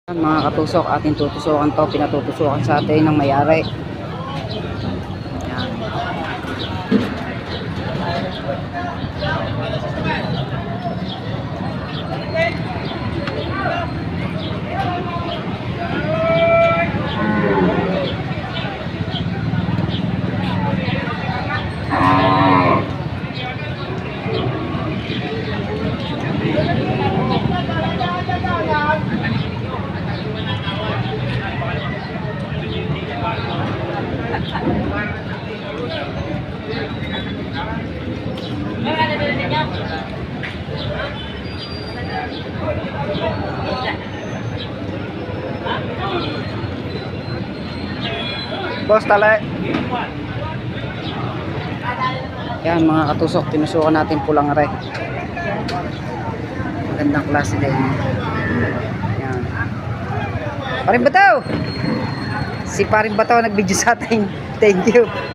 Mga katusok, ating tutusukan to, pinatutusukan sa atin ng may-ari. Yan. Boss, tala. Yan mga katusok, tinusukan natin pulang re. Magandang klase din. Yan. Paring Bataw! Si Paring Bataw nag-video sa atin. Thank you.